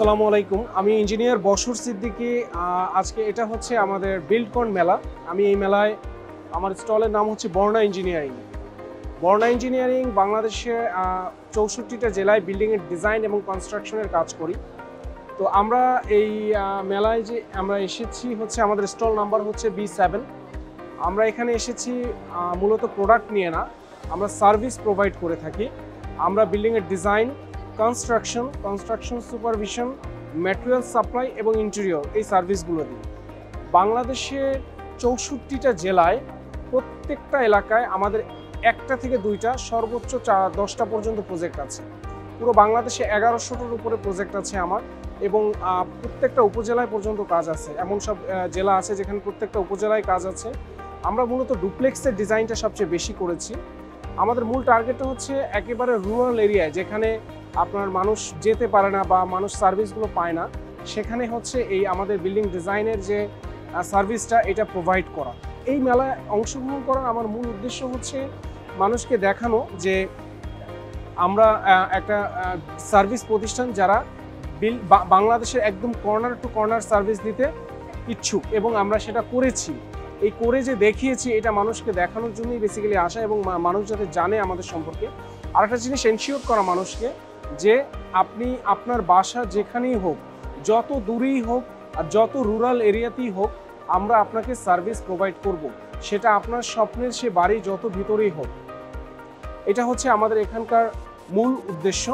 আসসালামু আলাইকুম। আমি ইঞ্জিনিয়ার বশর সিদ্দিকী। আজকে এটা হচ্ছে আমাদের বিল্ডকন মেলা। আমি এই মেলায় আমার স্টলের নাম হচ্ছে বর্ণা ইঞ্জিনিয়ারিং। বর্ণা ইঞ্জিনিয়ারিং বাংলাদেশে ৬৪টা জেলায় বিল্ডিংয়ের ডিজাইন এবং কনস্ট্রাকশনের কাজ করি। তো আমরা এই মেলায় যে আমরা এসেছি হচ্ছে আমাদের স্টল নাম্বার হচ্ছে B7। আমরা এখানে এসেছি মূলত প্রোডাক্ট নিয়ে না, আমরা সার্ভিস প্রোভাইড করে থাকি। আমরা বিল্ডিংয়ের design, construction supervision, material supply এবং ইন্টেরিয়র এই সার্ভিসগুলো দিই। বাংলাদেশের ৬৪টা জেলায় প্রত্যেকটা এলাকায় আমাদের একটা থেকে দুইটা সর্বোচ্চ 10টা পর্যন্ত প্রজেক্ট আছে। পুরো বাংলাদেশে 1100টার উপরে প্রজেক্ট আছে আমার, এবং প্রত্যেকটা উপজেলায় পর্যন্ত কাজ আছে। এমন সব জেলা আছে যেখানে প্রত্যেকটা উপজেলায় কাজ আছে। আমরা মূলত ডুপ্লেক্সের ডিজাইনটা সবচেয়ে বেশি করেছি। আমাদের মূল টার্গেটটা হচ্ছে একেবারে রুরাল এরিয়ায়, যেখানে আপনার মানুষ যেতে পারে না বা মানুষ সার্ভিসগুলো পায় না, সেখানে হচ্ছে এই আমাদের বিল্ডিং ডিজাইনের যে সার্ভিসটা এটা প্রোভাইড করা। এই মেলায় অংশগ্রহণ করার আমার মূল উদ্দেশ্য হচ্ছে মানুষকে দেখানো যে আমরা একটা সার্ভিস প্রতিষ্ঠান যারা বাংলাদেশের একদম কর্নার টু কর্নার সার্ভিস দিতে ইচ্ছুক, এবং আমরা সেটা করেছি। এই করে যে দেখিয়েছি এটা মানুষকে দেখানোর জন্যই বেসিক্যালি আসা, এবং মানুষ যাতে জানে আমাদের সম্পর্কে। আরেকটা জিনিস এনশিওর করা মানুষকে যে আপনি আপনার বাসা যেখানেই হোক, যত দূরেই হোক আর যত রুরাল এরিয়াতেই হোক, আমরা আপনাকে সার্ভিস প্রোভাইড করব। সেটা আপনার স্বপ্নের সে বাড়ি যত ভিতরেই হোক। এটা হচ্ছে আমাদের এখানকার মূল উদ্দেশ্য।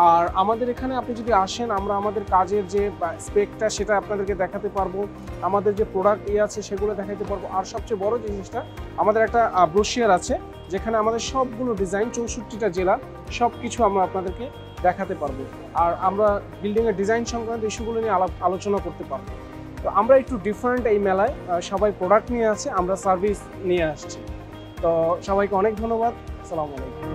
আর আমাদের এখানে আপনি যদি আসেন, আমরা আমাদের কাজের যে স্পেকটা সেটা আপনাদেরকে দেখাতে পারবো, আমাদের যে প্রোডাক্ট আছে সেগুলো দেখাতে পারবো। আর সবচেয়ে বড় জিনিসটা, আমাদের একটা ব্রোশিয়ার আছে যেখানে আমাদের সবগুলো ডিজাইন ৬৪টা জেলা সব কিছু আমরা আপনাদেরকে দেখাতে পারবো। আর আমরা বিল্ডিংয়ের ডিজাইন সংক্রান্ত ইস্যুগুলো নিয়ে আলোচনা করতে পারবো। তো আমরা একটু ডিফারেন্ট এই মেলায়, সবাই প্রোডাক্ট নিয়ে আসছে, আমরা সার্ভিস নিয়ে আসছি। তো সবাইকে অনেক ধন্যবাদ। আসসালামু আলাইকুম।